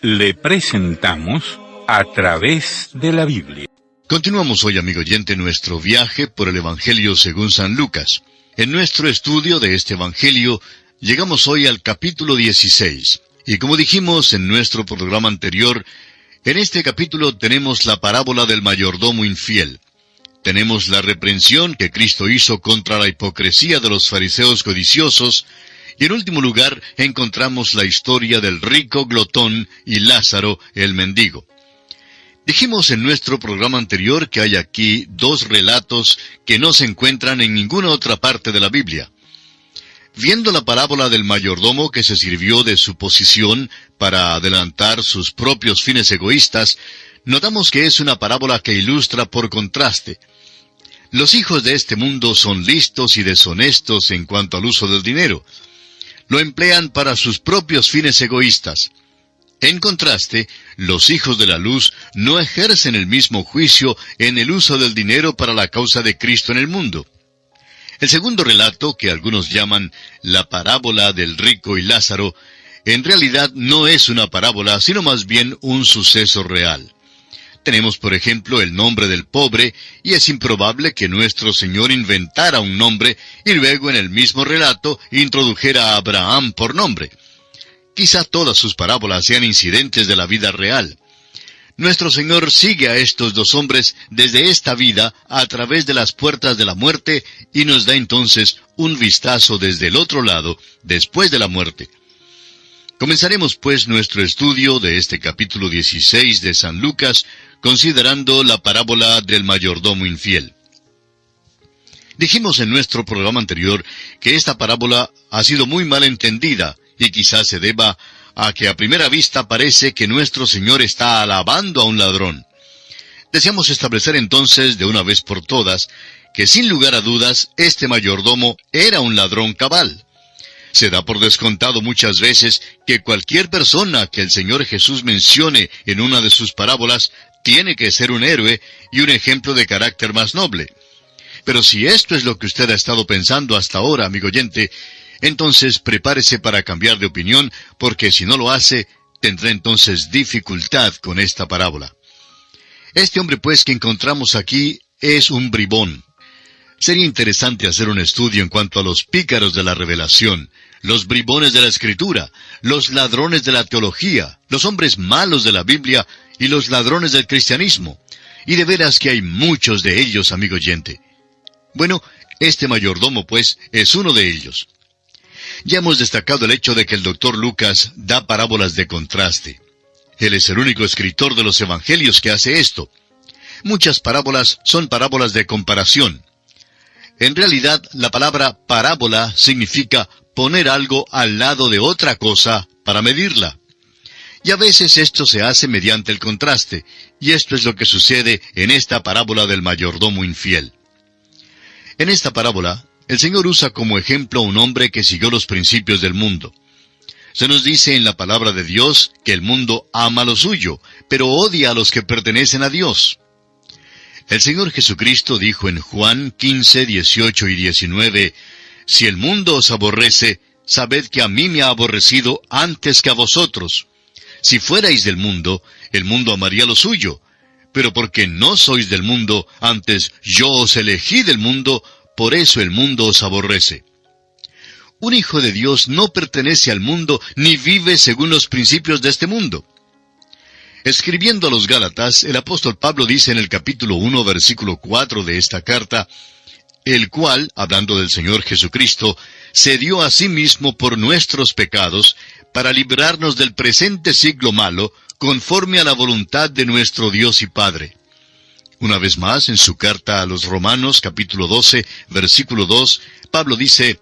le presentamos A Través de la Biblia. Continuamos hoy, amigo oyente, nuestro viaje por el Evangelio según San Lucas. En nuestro estudio de este Evangelio, llegamos hoy al capítulo 16. Y como dijimos en nuestro programa anterior, en este capítulo tenemos la parábola del mayordomo infiel. Tenemos la reprensión que Cristo hizo contra la hipocresía de los fariseos codiciosos, y en último lugar encontramos la historia del rico glotón y Lázaro, el mendigo. Dijimos en nuestro programa anterior que hay aquí dos relatos que no se encuentran en ninguna otra parte de la Biblia. Viendo la parábola del mayordomo que se sirvió de su posición para adelantar sus propios fines egoístas, notamos que es una parábola que ilustra por contraste. Los hijos de este mundo son listos y deshonestos en cuanto al uso del dinero. Lo emplean para sus propios fines egoístas. En contraste, los hijos de la luz no ejercen el mismo juicio en el uso del dinero para la causa de Cristo en el mundo. El segundo relato, que algunos llaman la parábola del rico y Lázaro, en realidad no es una parábola, sino más bien un suceso real. Tenemos, por ejemplo, el nombre del pobre, y es improbable que nuestro Señor inventara un nombre y luego en el mismo relato introdujera a Abraham por nombre. Quizá todas sus parábolas sean incidentes de la vida real. Nuestro Señor sigue a estos dos hombres desde esta vida a través de las puertas de la muerte y nos da entonces un vistazo desde el otro lado, después de la muerte. Comenzaremos pues nuestro estudio de este capítulo 16 de San Lucas, considerando la parábola del mayordomo infiel. Dijimos en nuestro programa anterior que esta parábola ha sido muy mal entendida, y quizás se deba a que a primera vista parece que nuestro Señor está alabando a un ladrón. Deseamos establecer entonces, de una vez por todas, que sin lugar a dudas, este mayordomo era un ladrón cabal. Se da por descontado muchas veces que cualquier persona que el Señor Jesús mencione en una de sus parábolas tiene que ser un héroe y un ejemplo de carácter más noble. Pero si esto es lo que usted ha estado pensando hasta ahora, amigo oyente, entonces prepárese para cambiar de opinión, porque si no lo hace, tendrá entonces dificultad con esta parábola. Este hombre, pues, que encontramos aquí es un bribón. Sería interesante hacer un estudio en cuanto a los pícaros de la revelación, los bribones de la Escritura, los ladrones de la teología, los hombres malos de la Biblia y los ladrones del cristianismo. Y de veras que hay muchos de ellos, amigo oyente. Bueno, este mayordomo, pues, es uno de ellos. Ya hemos destacado el hecho de que el doctor Lucas da parábolas de contraste. Él es el único escritor de los evangelios que hace esto. Muchas parábolas son parábolas de comparación. En realidad, la palabra parábola significa poner algo al lado de otra cosa para medirla. Y a veces esto se hace mediante el contraste, y esto es lo que sucede en esta parábola del mayordomo infiel. En esta parábola, el Señor usa como ejemplo a un hombre que siguió los principios del mundo. Se nos dice en la palabra de Dios que el mundo ama lo suyo, pero odia a los que pertenecen a Dios. El Señor Jesucristo dijo en Juan 15, 18 y 19, «Si el mundo os aborrece, sabed que a mí me ha aborrecido antes que a vosotros. Si fuerais del mundo, el mundo amaría lo suyo. Pero porque no sois del mundo, antes yo os elegí del mundo, por eso el mundo os aborrece». Un hijo de Dios no pertenece al mundo ni vive según los principios de este mundo. Escribiendo a los Gálatas, el apóstol Pablo dice en el capítulo 1, versículo 4 de esta carta, «El cual, hablando del Señor Jesucristo, se dio a sí mismo por nuestros pecados, para librarnos del presente siglo malo, conforme a la voluntad de nuestro Dios y Padre». Una vez más, en su carta a los Romanos, capítulo 12, versículo 2, Pablo dice,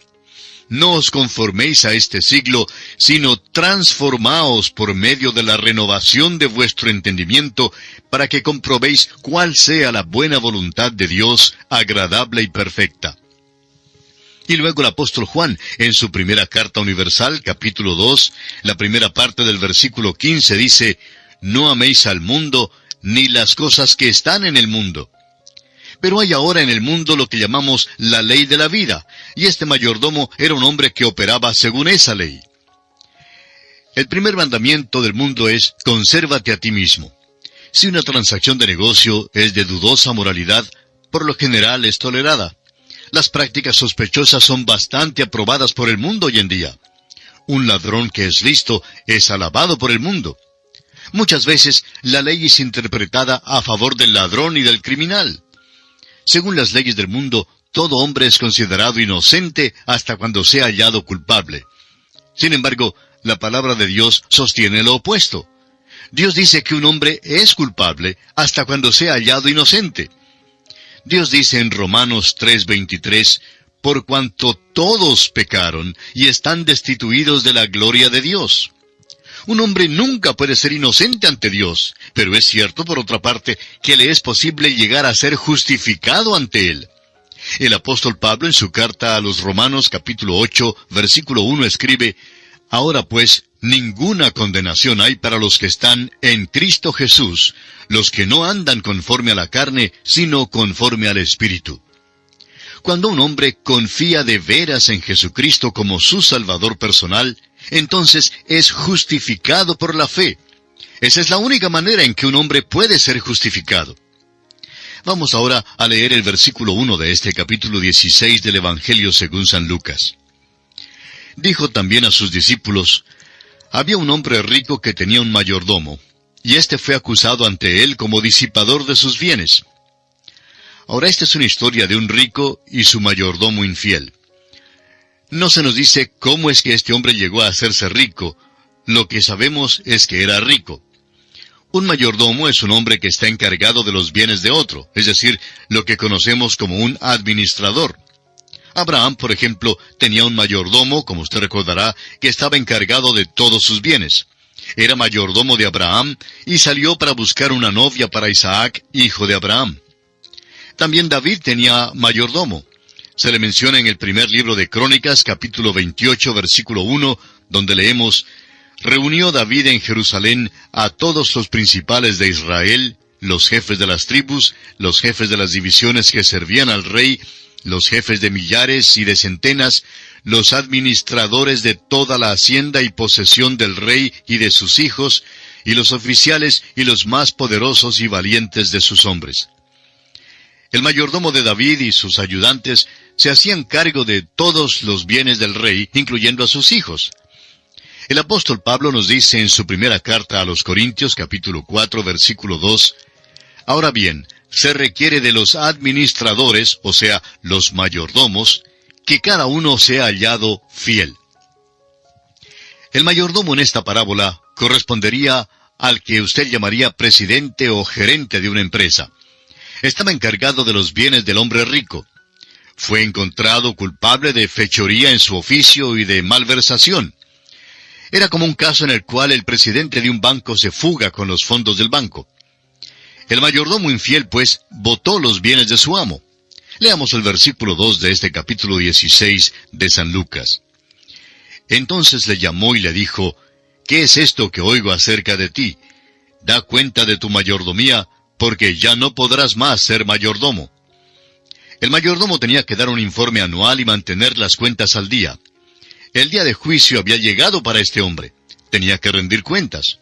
«No os conforméis a este siglo, sino transformaos por medio de la renovación de vuestro entendimiento, para que comprobéis cuál sea la buena voluntad de Dios, agradable y perfecta». Y luego el apóstol Juan, en su primera carta universal, capítulo 2, la primera parte del versículo 15, dice, «No améis al mundo, ni las cosas que están en el mundo». Pero hay ahora en el mundo lo que llamamos la ley de la vida, y este mayordomo era un hombre que operaba según esa ley. El primer mandamiento del mundo es: consérvate a ti mismo. Si una transacción de negocio es de dudosa moralidad, por lo general es tolerada. Las prácticas sospechosas son bastante aprobadas por el mundo hoy en día. Un ladrón que es listo es alabado por el mundo. Muchas veces la ley es interpretada a favor del ladrón y del criminal. Según las leyes del mundo, todo hombre es considerado inocente hasta cuando sea hallado culpable. Sin embargo, la palabra de Dios sostiene lo opuesto. Dios dice que un hombre es culpable hasta cuando sea hallado inocente. Dios dice en Romanos 3:23, por cuanto todos pecaron y están destituidos de la gloria de Dios. Un hombre nunca puede ser inocente ante Dios, pero es cierto, por otra parte, que le es posible llegar a ser justificado ante Él. El apóstol Pablo, en su carta a los Romanos capítulo 8, versículo 1, escribe: ahora pues, ninguna condenación hay para los que están en Cristo Jesús, los que no andan conforme a la carne, sino conforme al Espíritu. Cuando un hombre confía de veras en Jesucristo como su Salvador personal, entonces es justificado por la fe. Esa es la única manera en que un hombre puede ser justificado. Vamos ahora a leer el versículo 1 de este capítulo 16 del Evangelio según San Lucas. Dijo también a sus discípulos: había un hombre rico que tenía un mayordomo, y éste fue acusado ante él como disipador de sus bienes. Ahora, esta es una historia de un rico y su mayordomo infiel. No se nos dice cómo es que este hombre llegó a hacerse rico. Lo que sabemos es que era rico. Un mayordomo es un hombre que está encargado de los bienes de otro, es decir, lo que conocemos como un administrador. Abraham, por ejemplo, tenía un mayordomo, como usted recordará, que estaba encargado de todos sus bienes. Era mayordomo de Abraham y salió para buscar una novia para Isaac, hijo de Abraham. También David tenía mayordomo. Se le menciona en el primer libro de Crónicas, capítulo 28, versículo 1, donde leemos: reunió David en Jerusalén a todos los principales de Israel, los jefes de las tribus, los jefes de las divisiones que servían al rey, los jefes de millares y de centenas, los administradores de toda la hacienda y posesión del rey y de sus hijos, y los oficiales y los más poderosos y valientes de sus hombres. El mayordomo de David y sus ayudantes se hacían cargo de todos los bienes del rey, incluyendo a sus hijos. El apóstol Pablo nos dice en su primera carta a los Corintios, capítulo 4, versículo 2, ahora bien, se requiere de los administradores, o sea, los mayordomos, que cada uno sea hallado fiel. El mayordomo en esta parábola correspondería al que usted llamaría presidente o gerente de una empresa. Estaba encargado de los bienes del hombre rico. Fue encontrado culpable de fechoría en su oficio y de malversación. Era como un caso en el cual el presidente de un banco se fuga con los fondos del banco. El mayordomo infiel, pues, botó los bienes de su amo. Leamos el versículo 2 de este capítulo 16 de San Lucas. Entonces le llamó y le dijo: ¿qué es esto que oigo acerca de ti? Da cuenta de tu mayordomía, porque ya no podrás más ser mayordomo. El mayordomo tenía que dar un informe anual y mantener las cuentas al día. El día de juicio había llegado para este hombre. Tenía que rendir cuentas.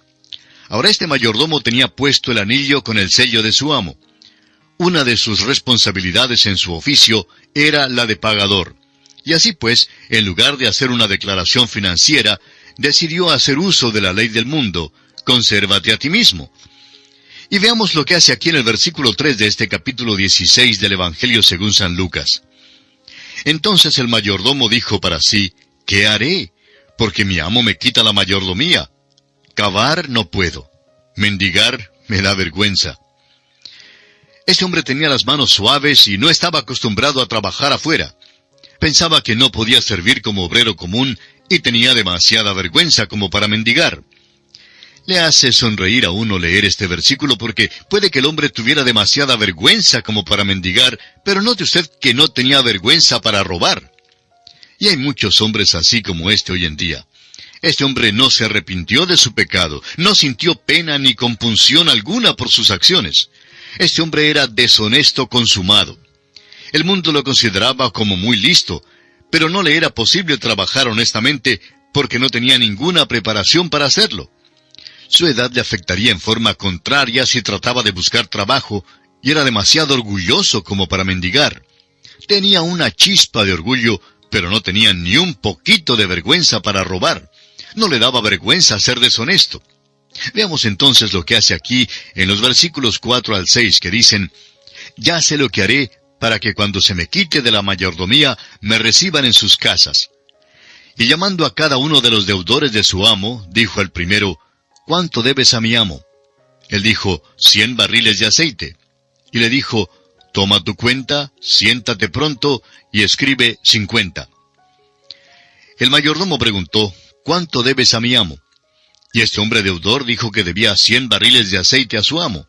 Ahora este mayordomo tenía puesto el anillo con el sello de su amo. Una de sus responsabilidades en su oficio era la de pagador. Y así pues, en lugar de hacer una declaración financiera, decidió hacer uso de la ley del mundo: consérvate a ti mismo. Y veamos lo que hace aquí en el versículo 3 de este capítulo 16 del Evangelio según San Lucas. Entonces el mayordomo dijo para sí: ¿qué haré? Porque mi amo me quita la mayordomía. Cavar no puedo. Mendigar me da vergüenza. Este hombre tenía las manos suaves y no estaba acostumbrado a trabajar afuera. Pensaba que no podía servir como obrero común y tenía demasiada vergüenza como para mendigar. Le hace sonreír a uno leer este versículo porque puede que el hombre tuviera demasiada vergüenza como para mendigar, pero note usted que no tenía vergüenza para robar. Y hay muchos hombres así como este hoy en día. Este hombre no se arrepintió de su pecado, no sintió pena ni compunción alguna por sus acciones. Este hombre era deshonesto consumado. El mundo lo consideraba como muy listo, pero no le era posible trabajar honestamente porque no tenía ninguna preparación para hacerlo. Su edad le afectaría en forma contraria si trataba de buscar trabajo, y era demasiado orgulloso como para mendigar. Tenía una chispa de orgullo, pero no tenía ni un poquito de vergüenza para robar. No le daba vergüenza ser deshonesto. Veamos entonces lo que hace aquí en los versículos 4 al 6, que dicen: «Ya sé lo que haré para que cuando se me quite de la mayordomía me reciban en sus casas». Y llamando a cada uno de los deudores de su amo, dijo al primero: «¿Cuánto debes a mi amo?» Él dijo: 100 barriles de aceite. Y le dijo: «Toma tu cuenta, siéntate pronto y escribe 50». El mayordomo preguntó: «¿Cuánto debes a mi amo?» Y este hombre deudor dijo que debía 100 barriles de aceite a su amo.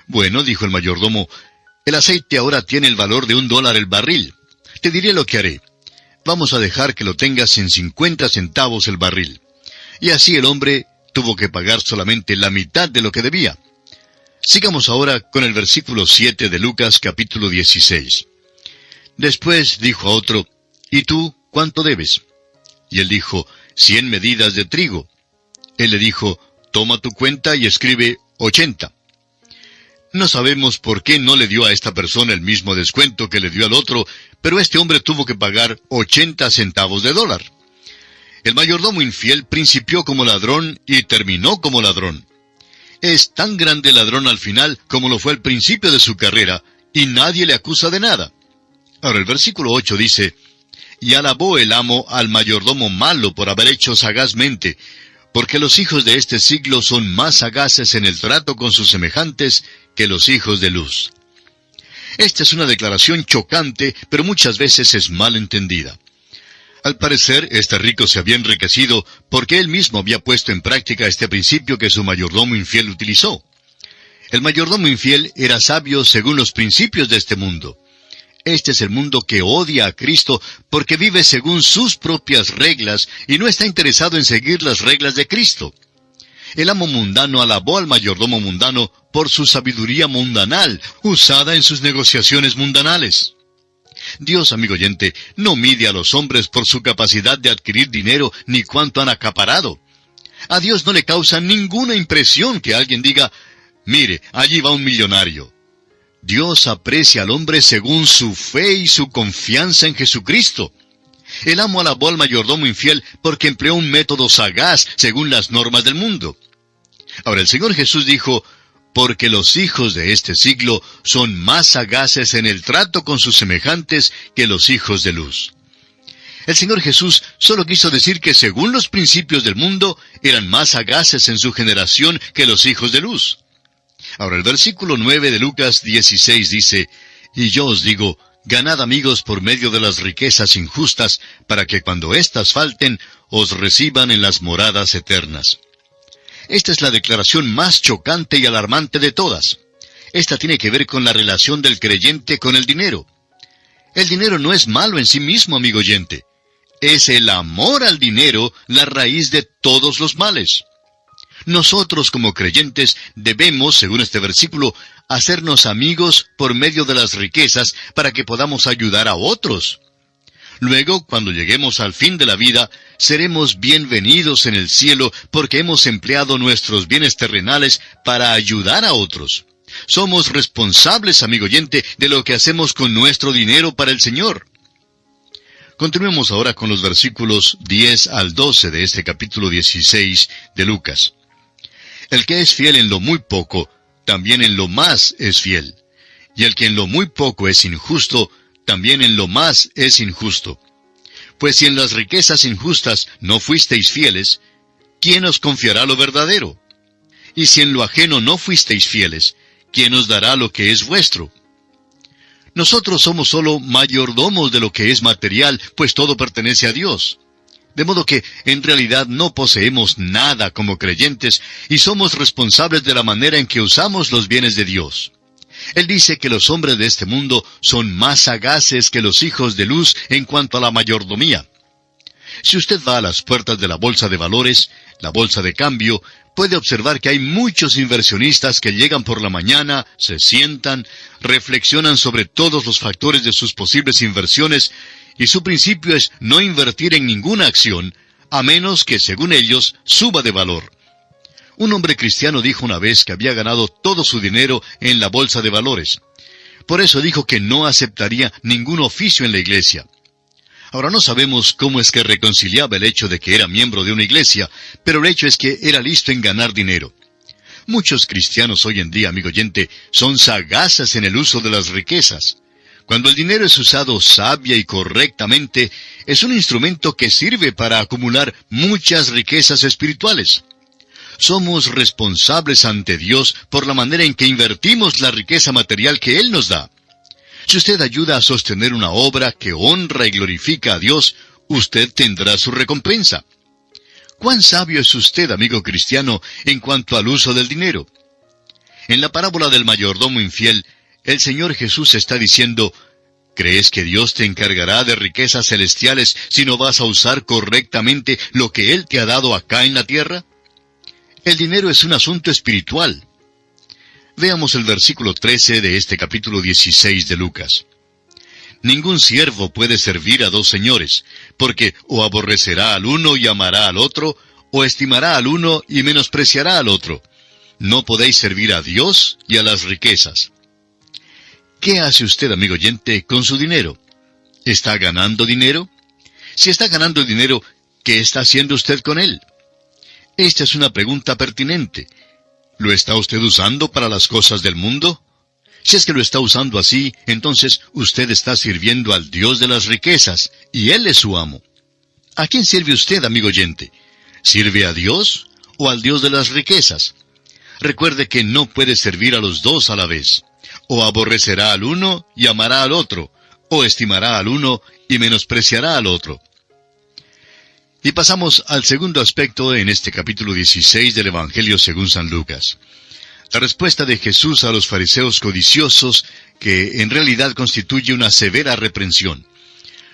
«Bueno», dijo el mayordomo, «el aceite ahora tiene el valor de $1 el barril. Te diré lo que haré. Vamos a dejar que lo tengas en 50 centavos el barril». Y así el hombre tuvo que pagar solamente la mitad de lo que debía. Sigamos ahora con el versículo 7 de Lucas capítulo 16. Después dijo a otro: «¿Y tú cuánto debes?» Y él dijo: 100 medidas de trigo. Él le dijo: «Toma tu cuenta y escribe 80». No sabemos por qué no le dio a esta persona el mismo descuento que le dio al otro, pero este hombre tuvo que pagar 80 centavos de dólar. El mayordomo infiel principió como ladrón y terminó como ladrón. Es tan grande ladrón al final como lo fue al principio de su carrera, y nadie le acusa de nada. Ahora el versículo 8 dice: «Y alabó el amo al mayordomo malo por haber hecho sagazmente, porque los hijos de este siglo son más sagaces en el trato con sus semejantes que los hijos de luz». Esta es una declaración chocante, pero muchas veces es mal entendida. Al parecer, este rico se había enriquecido porque él mismo había puesto en práctica este principio que su mayordomo infiel utilizó. El mayordomo infiel era sabio según los principios de este mundo. Este es el mundo que odia a Cristo porque vive según sus propias reglas y no está interesado en seguir las reglas de Cristo. El amo mundano alabó al mayordomo mundano por su sabiduría mundanal, usada en sus negociaciones mundanales. Dios, amigo oyente, no mide a los hombres por su capacidad de adquirir dinero ni cuánto han acaparado. A Dios no le causa ninguna impresión que alguien diga: «Mire, allí va un millonario». Dios aprecia al hombre según su fe y su confianza en Jesucristo. El amo alabó al mayordomo infiel porque empleó un método sagaz según las normas del mundo. Ahora el Señor Jesús dijo: «Porque los hijos de este siglo son más sagaces en el trato con sus semejantes que los hijos de luz». El Señor Jesús solo quiso decir que según los principios del mundo eran más sagaces en su generación que los hijos de luz. Ahora el versículo 9 de Lucas 16 dice: «Y yo os digo, ganad amigos por medio de las riquezas injustas, para que cuando éstas falten, os reciban en las moradas eternas». Esta es la declaración más chocante y alarmante de todas. Esta tiene que ver con la relación del creyente con el dinero. El dinero no es malo en sí mismo, amigo oyente. Es el amor al dinero la raíz de todos los males. Nosotros como creyentes debemos, según este versículo, hacernos amigos por medio de las riquezas para que podamos ayudar a otros. Luego, cuando lleguemos al fin de la vida, seremos bienvenidos en el cielo porque hemos empleado nuestros bienes terrenales para ayudar a otros. Somos responsables, amigo oyente, de lo que hacemos con nuestro dinero para el Señor. Continuemos ahora con los versículos 10 al 12 de este capítulo 16 de Lucas. «El que es fiel en lo muy poco, también en lo más es fiel. Y el que en lo muy poco es injusto, también en lo más es injusto. Pues si en las riquezas injustas no fuisteis fieles, ¿quién os confiará lo verdadero? Y si en lo ajeno no fuisteis fieles, ¿quién os dará lo que es vuestro? Nosotros somos solo mayordomos de lo que es material, pues todo pertenece a Dios. De modo que, en realidad, no poseemos nada como creyentes, y somos responsables de la manera en que usamos los bienes de Dios. Él dice que los hombres de este mundo son más sagaces que los hijos de luz en cuanto a la mayordomía. Si usted va a las puertas de la bolsa de valores, la bolsa de cambio, puede observar que hay muchos inversionistas que llegan por la mañana, se sientan, reflexionan sobre todos los factores de sus posibles inversiones, y su principio es no invertir en ninguna acción, a menos que, según ellos, suba de valor. Un hombre cristiano dijo una vez que había ganado todo su dinero en la bolsa de valores. Por eso dijo que no aceptaría ningún oficio en la iglesia. Ahora no sabemos cómo es que reconciliaba el hecho de que era miembro de una iglesia, pero el hecho es que era listo en ganar dinero. Muchos cristianos hoy en día, amigo oyente, son sagaces en el uso de las riquezas. Cuando el dinero es usado sabia y correctamente, es un instrumento que sirve para acumular muchas riquezas espirituales. Somos responsables ante Dios por la manera en que invertimos la riqueza material que Él nos da. Si usted ayuda a sostener una obra que honra y glorifica a Dios, usted tendrá su recompensa. ¿Cuán sabio es usted, amigo cristiano, en cuanto al uso del dinero? En la parábola del mayordomo infiel, el Señor Jesús está diciendo, ¿crees que Dios te encargará de riquezas celestiales si no vas a usar correctamente lo que Él te ha dado acá en la tierra? El dinero es un asunto espiritual. Veamos el versículo 13 de este capítulo 16 de Lucas. Ningún siervo puede servir a dos señores, porque o aborrecerá al uno y amará al otro, o estimará al uno y menospreciará al otro. No podéis servir a Dios y a las riquezas. ¿Qué hace usted, amigo oyente, con su dinero? ¿Está ganando dinero? Si está ganando dinero, ¿qué está haciendo usted con él? Esta es una pregunta pertinente. ¿Lo está usted usando para las cosas del mundo? Si es que lo está usando así, entonces usted está sirviendo al Dios de las riquezas, y Él es su amo. ¿A quién sirve usted, amigo oyente? ¿Sirve a Dios o al Dios de las riquezas? Recuerde que no puede servir a los dos a la vez. O aborrecerá al uno y amará al otro, o estimará al uno y menospreciará al otro. Y pasamos al segundo aspecto en este capítulo 16 del Evangelio según San Lucas. La respuesta de Jesús a los fariseos codiciosos, que en realidad constituye una severa reprensión.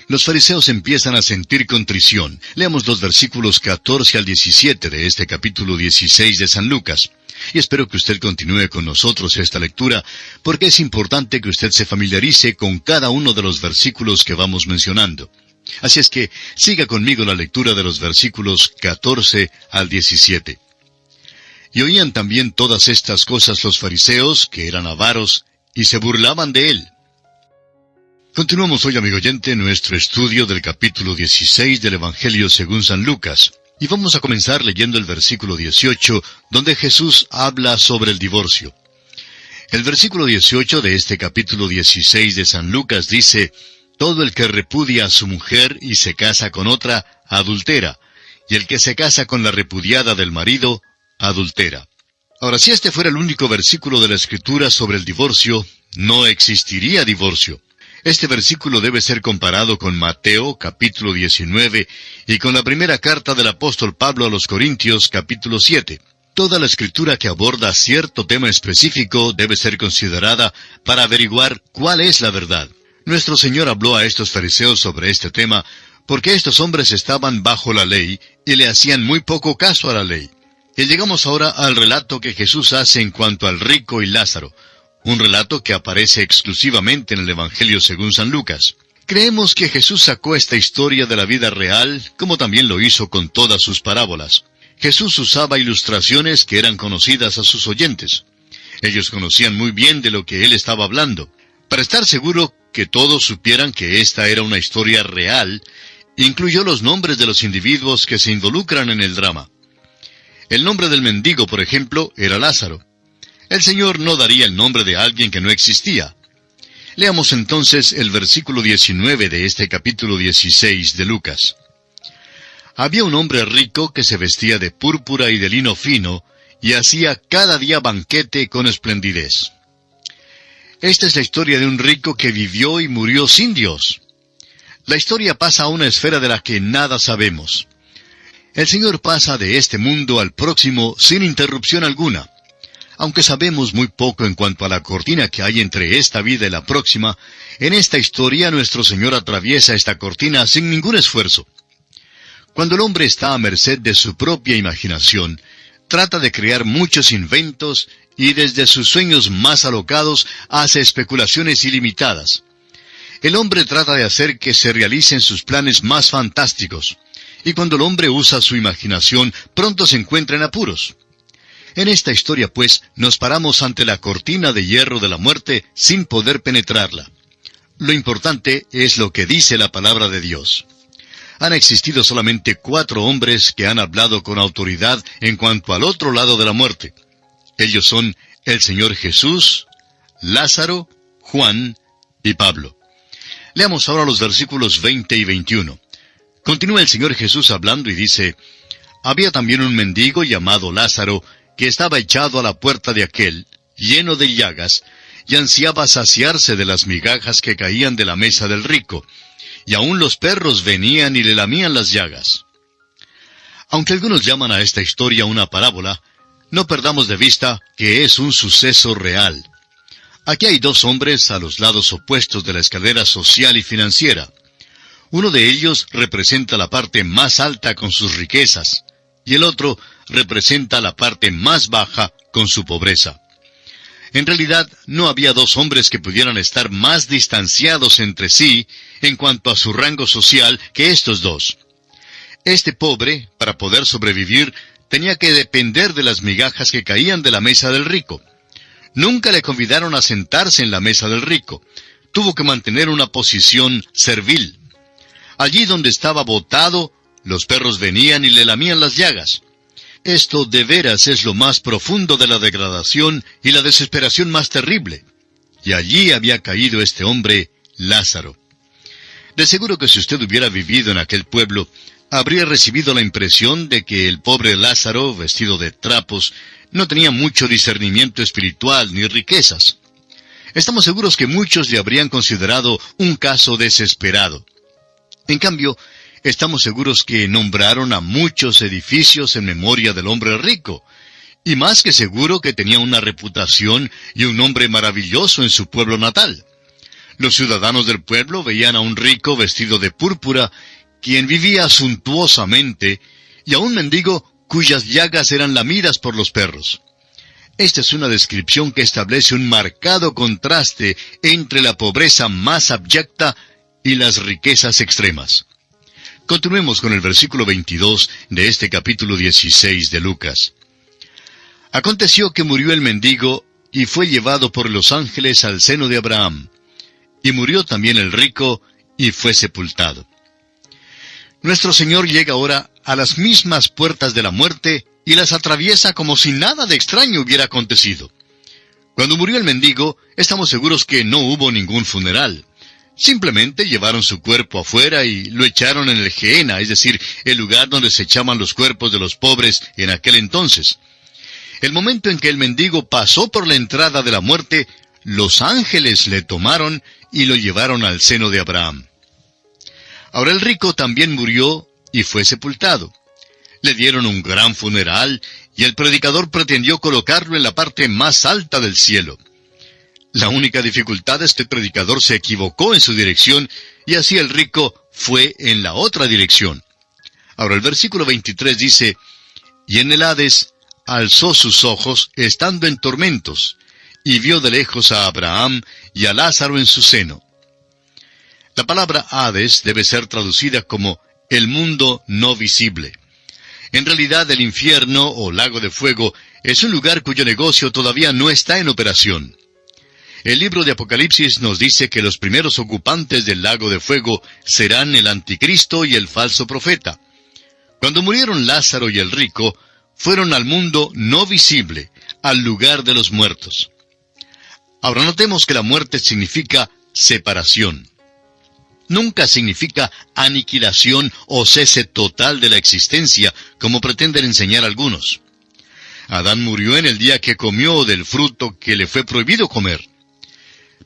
Los fariseos empiezan a sentir contrición. Leamos los versículos 14 al 17 de este capítulo 16 de San Lucas. Y espero que usted continúe con nosotros esta lectura, porque es importante que usted se familiarice con cada uno de los versículos que vamos mencionando. Así es que siga conmigo la lectura de los versículos 14 al 17. Y oían también todas estas cosas los fariseos, que eran avaros, y se burlaban de él. Continuamos hoy, amigo oyente, nuestro estudio del capítulo 16 del Evangelio según San Lucas. Y vamos a comenzar leyendo el versículo 18, donde Jesús habla sobre el divorcio. El versículo 18 de este capítulo 16 de San Lucas dice, «Todo el que repudia a su mujer y se casa con otra, adultera, y el que se casa con la repudiada del marido, adultera». Ahora, si este fuera el único versículo de la Escritura sobre el divorcio, no existiría divorcio. Este versículo debe ser comparado con Mateo, capítulo 19, y con la primera carta del apóstol Pablo a los Corintios, capítulo 7. Toda la Escritura que aborda cierto tema específico debe ser considerada para averiguar cuál es la verdad. Nuestro Señor habló a estos fariseos sobre este tema porque estos hombres estaban bajo la ley y le hacían muy poco caso a la ley. Y llegamos ahora al relato que Jesús hace en cuanto al rico y Lázaro, un relato que aparece exclusivamente en el Evangelio según San Lucas. Creemos que Jesús sacó esta historia de la vida real, como también lo hizo con todas sus parábolas. Jesús usaba ilustraciones que eran conocidas a sus oyentes. Ellos conocían muy bien de lo que él estaba hablando. Para estar seguro que todos supieran que esta era una historia real, incluyó los nombres de los individuos que se involucran en el drama. El nombre del mendigo, por ejemplo, era Lázaro. El Señor no daría el nombre de alguien que no existía. Leamos entonces el versículo 19 de este capítulo 16 de Lucas. Había un hombre rico que se vestía de púrpura y de lino fino, y hacía cada día banquete con esplendidez. Esta es la historia de un rico que vivió y murió sin Dios. La historia pasa a una esfera de la que nada sabemos. El Señor pasa de este mundo al próximo sin interrupción alguna. Aunque sabemos muy poco en cuanto a la cortina que hay entre esta vida y la próxima, en esta historia nuestro Señor atraviesa esta cortina sin ningún esfuerzo. Cuando el hombre está a merced de su propia imaginación, trata de crear muchos inventos y desde sus sueños más alocados hace especulaciones ilimitadas. El hombre trata de hacer que se realicen sus planes más fantásticos. y cuando el hombre usa su imaginación, pronto se encuentra en apuros. En esta historia, pues, nos paramos ante la cortina de hierro de la muerte sin poder penetrarla. Lo importante es lo que dice la palabra de Dios. Han existido solamente 4 hombres que han hablado con autoridad en cuanto al otro lado de la muerte. Ellos son el Señor Jesús, Lázaro, Juan y Pablo. Leamos ahora los versículos 20 y 21. Continúa el Señor Jesús hablando y dice: Había también un mendigo llamado Lázaro, que estaba echado a la puerta de aquel, lleno de llagas, y ansiaba saciarse de las migajas que caían de la mesa del rico, y aun los perros venían y le lamían las llagas. Aunque algunos llaman a esta historia una parábola, no perdamos de vista que es un suceso real. Aquí hay 2 hombres a los lados opuestos de la escalera social y financiera. Uno de ellos representa la parte más alta con sus riquezas, y el otro representa la parte más baja con su pobreza. En realidad, no había 2 hombres que pudieran estar más distanciados entre sí en cuanto a su rango social que estos 2. Este pobre, para poder sobrevivir, tenía que depender de las migajas que caían de la mesa del rico. Nunca le convidaron a sentarse en la mesa del rico. Tuvo que mantener una posición servil. Allí donde estaba botado, los perros venían y le lamían las llagas. Esto de veras es lo más profundo de la degradación y la desesperación más terrible. Y allí había caído este hombre, Lázaro. De seguro que si usted hubiera vivido en aquel pueblo, habría recibido la impresión de que el pobre Lázaro, vestido de trapos, no tenía mucho discernimiento espiritual ni riquezas. Estamos seguros que muchos le habrían considerado un caso desesperado. En cambio, estamos seguros que nombraron a muchos edificios en memoria del hombre rico, y más que seguro que tenía una reputación y un nombre maravilloso en su pueblo natal. Los ciudadanos del pueblo veían a un rico vestido de púrpura, quien vivía suntuosamente, y a un mendigo cuyas llagas eran lamidas por los perros. Esta es una descripción que establece un marcado contraste entre la pobreza más abyecta y las riquezas extremas. Continuemos con el versículo 22 de este capítulo 16 de Lucas. Aconteció que murió el mendigo y fue llevado por los ángeles al seno de Abraham. Y murió también el rico y fue sepultado. Nuestro Señor llega ahora a las mismas puertas de la muerte y las atraviesa como si nada de extraño hubiera acontecido. Cuando murió el mendigo, estamos seguros que no hubo ningún funeral. Simplemente llevaron su cuerpo afuera y lo echaron en el Gehenna, es decir, el lugar donde se echaban los cuerpos de los pobres en aquel entonces. El momento en que el mendigo pasó por la entrada de la muerte, los ángeles le tomaron y lo llevaron al seno de Abraham. Ahora el rico también murió y fue sepultado. Le dieron un gran funeral y el predicador pretendió colocarlo en la parte más alta del cielo. La única dificultad es que el predicador se equivocó en su dirección y así el rico fue en la otra dirección. Ahora el versículo 23 dice: Y en el Hades alzó sus ojos estando en tormentos, y vio de lejos a Abraham y a Lázaro en su seno. La palabra Hades debe ser traducida como el mundo no visible. En realidad el infierno o lago de fuego es un lugar cuyo negocio todavía no está en operación. El libro de Apocalipsis nos dice que los primeros ocupantes del lago de fuego serán el anticristo y el falso profeta. Cuando murieron Lázaro y el rico, fueron al mundo no visible, al lugar de los muertos. Ahora notemos que la muerte significa separación. Nunca significa aniquilación o cese total de la existencia, como pretenden enseñar algunos. Adán murió en el día que comió del fruto que le fue prohibido comer.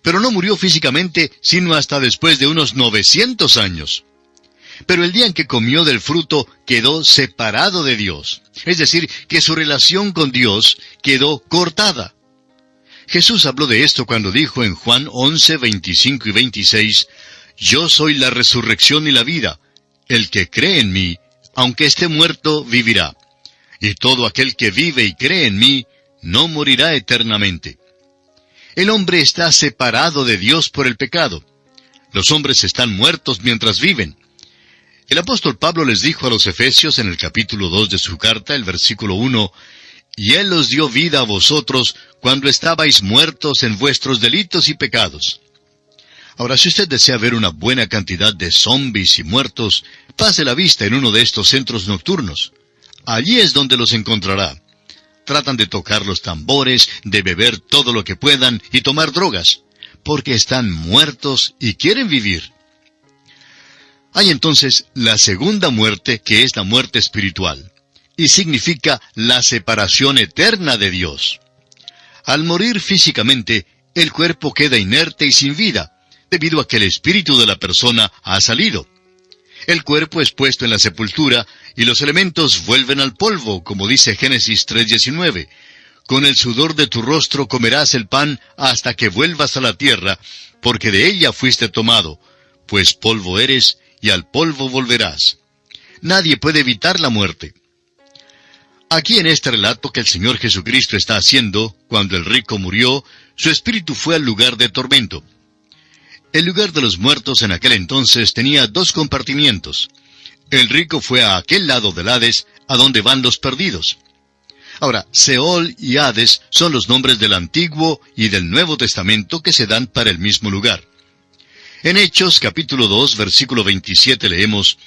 Pero no murió físicamente, sino hasta después de unos 900 años. Pero el día en que comió del fruto quedó separado de Dios. Es decir, que su relación con Dios quedó cortada. Jesús habló de esto cuando dijo en Juan 11, 25 y 26, «Yo soy la resurrección y la vida. El que cree en mí, aunque esté muerto, vivirá. Y todo aquel que vive y cree en mí, no morirá eternamente». El hombre está separado de Dios por el pecado. Los hombres están muertos mientras viven. El apóstol Pablo les dijo a los Efesios en el capítulo 2 de su carta, el versículo 1, «Y Él os dio vida a vosotros cuando estabais muertos en vuestros delitos y pecados». Ahora, si usted desea ver una buena cantidad de zombies y muertos, pase la vista en uno de estos centros nocturnos. Allí es donde los encontrará. Tratan de tocar los tambores, de beber todo lo que puedan y tomar drogas, porque están muertos y quieren vivir. Hay entonces la segunda muerte, que es la muerte espiritual, y significa la separación eterna de Dios. Al morir físicamente, el cuerpo queda inerte y sin vida, debido a que el espíritu de la persona ha salido. El cuerpo es puesto en la sepultura, y los elementos vuelven al polvo, como dice Génesis 3:19. Con el sudor de tu rostro comerás el pan hasta que vuelvas a la tierra, porque de ella fuiste tomado, pues polvo eres, y al polvo volverás. Nadie puede evitar la muerte. Aquí en este relato que el Señor Jesucristo está haciendo, cuando el rico murió, su espíritu fue al lugar de tormento. El lugar de los muertos en aquel entonces tenía 2 compartimientos. El rico fue a aquel lado del Hades, a donde van los perdidos. Ahora, Seol y Hades son los nombres del Antiguo y del Nuevo Testamento que se dan para el mismo lugar. En Hechos, capítulo 2, versículo 27 leemos,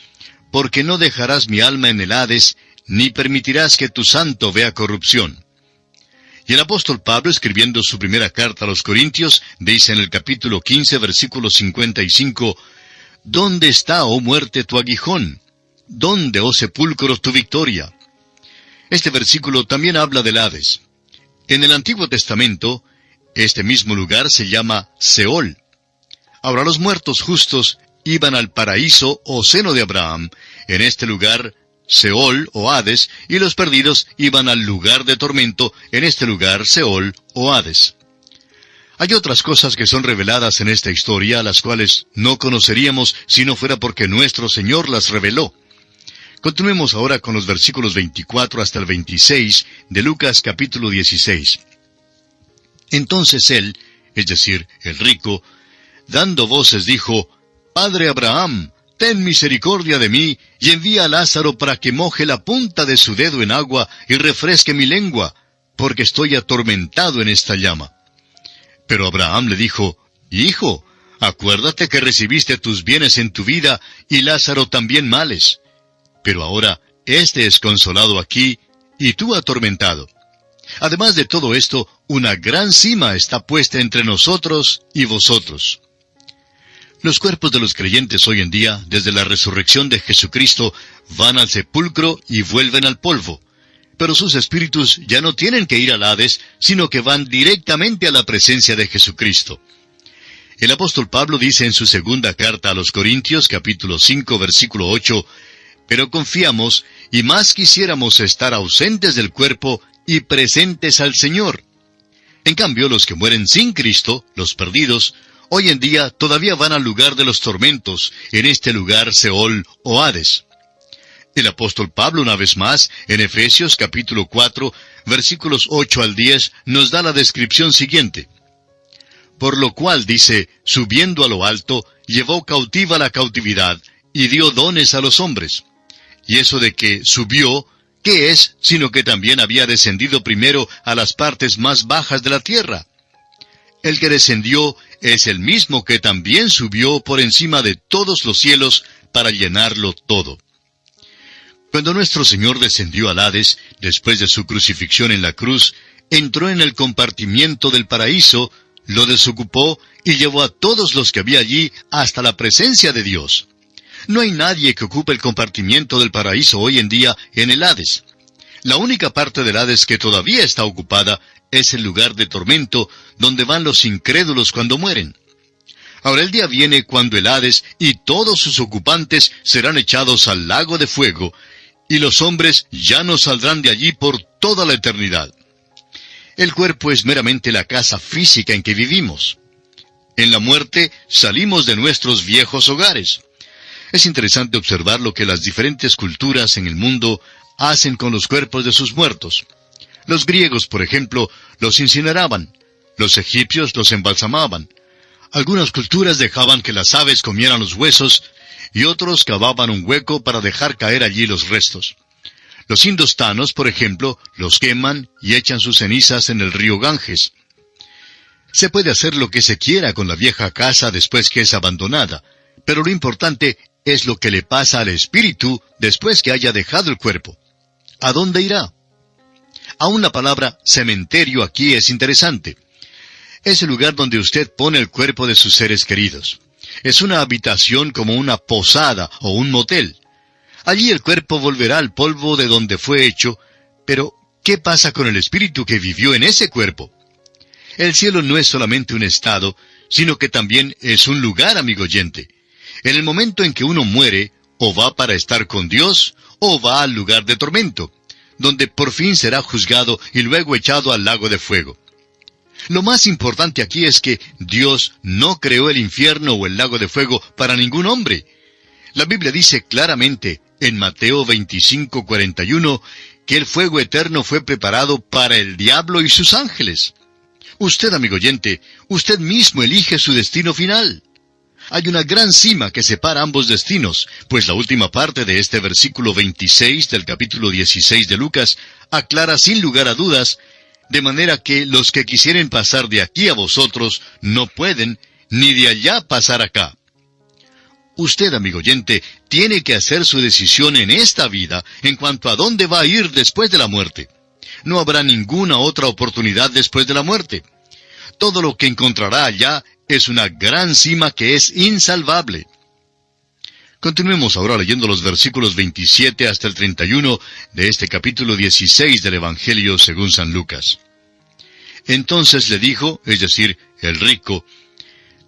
«Porque no dejarás mi alma en el Hades, ni permitirás que tu santo vea corrupción». Y el apóstol Pablo, escribiendo su primera carta a los Corintios, dice en el capítulo 15, versículo 55, «¿Dónde está, oh muerte, tu aguijón? ¿Dónde, oh sepulcro, tu victoria?». Este versículo también habla del Hades. En el Antiguo Testamento, este mismo lugar se llama Seol. Ahora los muertos justos iban al paraíso o seno de Abraham, en este lugar Seol o Hades, y los perdidos iban al lugar de tormento, en este lugar Seol o Hades. Hay otras cosas que son reveladas en esta historia, las cuales no conoceríamos si no fuera porque nuestro Señor las reveló. Continuemos ahora con los versículos 24 hasta el 26 de Lucas capítulo 16. Entonces él, es decir, el rico, dando voces dijo, «Padre Abraham, ten misericordia de mí, y envía a Lázaro para que moje la punta de su dedo en agua y refresque mi lengua, porque estoy atormentado en esta llama». Pero Abraham le dijo, «Hijo, acuérdate que recibiste tus bienes en tu vida, y Lázaro también males. Pero ahora éste es consolado aquí, y tú atormentado. Además de todo esto, una gran cima está puesta entre nosotros y vosotros». Los cuerpos de los creyentes hoy en día, desde la resurrección de Jesucristo, van al sepulcro y vuelven al polvo. Pero sus espíritus ya no tienen que ir al Hades, sino que van directamente a la presencia de Jesucristo. El apóstol Pablo dice en su segunda carta a los Corintios, capítulo 5, versículo 8, «Pero confiamos, y más quisiéramos estar ausentes del cuerpo y presentes al Señor». En cambio, los que mueren sin Cristo, los perdidos, hoy en día todavía van al lugar de los tormentos, en este lugar Seol o Hades. El apóstol Pablo, una vez más, en Efesios capítulo 4, versículos 8 al 10, nos da la descripción siguiente. «Por lo cual, dice, subiendo a lo alto, llevó cautiva la cautividad, y dio dones a los hombres». Y eso de que subió, ¿qué es? Sino que también había descendido primero a las partes más bajas de la tierra. El que descendió es el mismo que también subió por encima de todos los cielos para llenarlo todo. Cuando nuestro Señor descendió al Hades, después de su crucifixión en la cruz, entró en el compartimiento del paraíso, lo desocupó y llevó a todos los que había allí hasta la presencia de Dios. No hay nadie que ocupe el compartimiento del paraíso hoy en día en el Hades. La única parte del Hades que todavía está ocupada es el lugar de tormento, donde van los incrédulos cuando mueren. Ahora el día viene cuando el Hades y todos sus ocupantes serán echados al lago de fuego, y los hombres ya no saldrán de allí por toda la eternidad. El cuerpo es meramente la casa física en que vivimos. En la muerte salimos de nuestros viejos hogares. Es interesante observar lo que las diferentes culturas en el mundo hacen con los cuerpos de sus muertos. Los griegos, por ejemplo, los incineraban. Los egipcios los embalsamaban. Algunas culturas dejaban que las aves comieran los huesos, y otros cavaban un hueco para dejar caer allí los restos. Los indostanos, por ejemplo, los queman y echan sus cenizas en el río Ganges. Se puede hacer lo que se quiera con la vieja casa después que es abandonada, pero lo importante es lo que le pasa al espíritu después que haya dejado el cuerpo. ¿A dónde irá? Aún la palabra cementerio aquí es interesante. Es el lugar donde usted pone el cuerpo de sus seres queridos. Es una habitación como una posada o un motel. Allí el cuerpo volverá al polvo de donde fue hecho, pero ¿qué pasa con el espíritu que vivió en ese cuerpo? El cielo no es solamente un estado, sino que también es un lugar, amigo oyente. En el momento en que uno muere, o va para estar con Dios, o va al lugar de tormento, donde por fin será juzgado y luego echado al lago de fuego. Lo más importante aquí es que Dios no creó el infierno o el lago de fuego para ningún hombre. La Biblia dice claramente, en Mateo 25:41, que el fuego eterno fue preparado para el diablo y sus ángeles. Usted, amigo oyente, usted mismo elige su destino final. Hay una gran cima que separa ambos destinos, pues la última parte de este versículo 26 del capítulo 16 de Lucas aclara sin lugar a dudas, de manera que los que quisieren pasar de aquí a vosotros no pueden, ni de allá pasar acá. Usted, amigo oyente, tiene que hacer su decisión en esta vida en cuanto a dónde va a ir después de la muerte. No habrá ninguna otra oportunidad después de la muerte. Todo lo que encontrará allá es una gran cima que es insalvable. Continuemos ahora leyendo los versículos 27 hasta el 31 de este capítulo 16 del Evangelio según San Lucas. Entonces le dijo, es decir, el rico,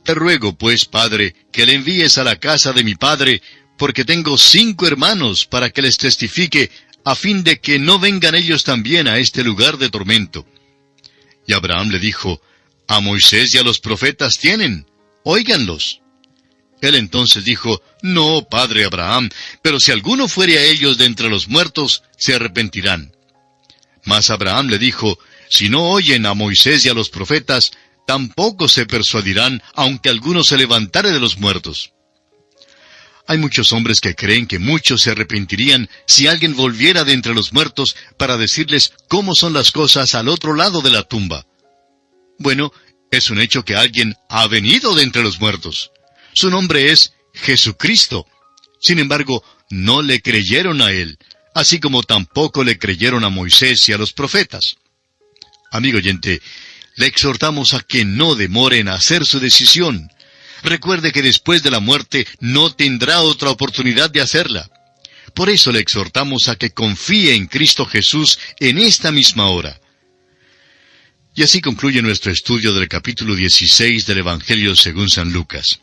«Te ruego, pues, padre, que le envíes a la casa de mi padre, porque tengo 5 hermanos, para que les testifique, a fin de que no vengan ellos también a este lugar de tormento». Y Abraham le dijo, «A Moisés y a los profetas tienen, óiganlos». Él entonces dijo, «No, padre Abraham, pero si alguno fuere a ellos de entre los muertos, se arrepentirán». Mas Abraham le dijo, «Si no oyen a Moisés y a los profetas, tampoco se persuadirán, aunque alguno se levantare de los muertos». Hay muchos hombres que creen que muchos se arrepentirían si alguien volviera de entre los muertos para decirles cómo son las cosas al otro lado de la tumba. Bueno, es un hecho que alguien ha venido de entre los muertos. Su nombre es Jesucristo. Sin embargo, no le creyeron a él, así como tampoco le creyeron a Moisés y a los profetas. Amigo oyente, le exhortamos a que no demore en hacer su decisión. Recuerde que después de la muerte no tendrá otra oportunidad de hacerla. Por eso le exhortamos a que confíe en Cristo Jesús en esta misma hora. Y así concluye nuestro estudio del capítulo 16 del Evangelio según San Lucas.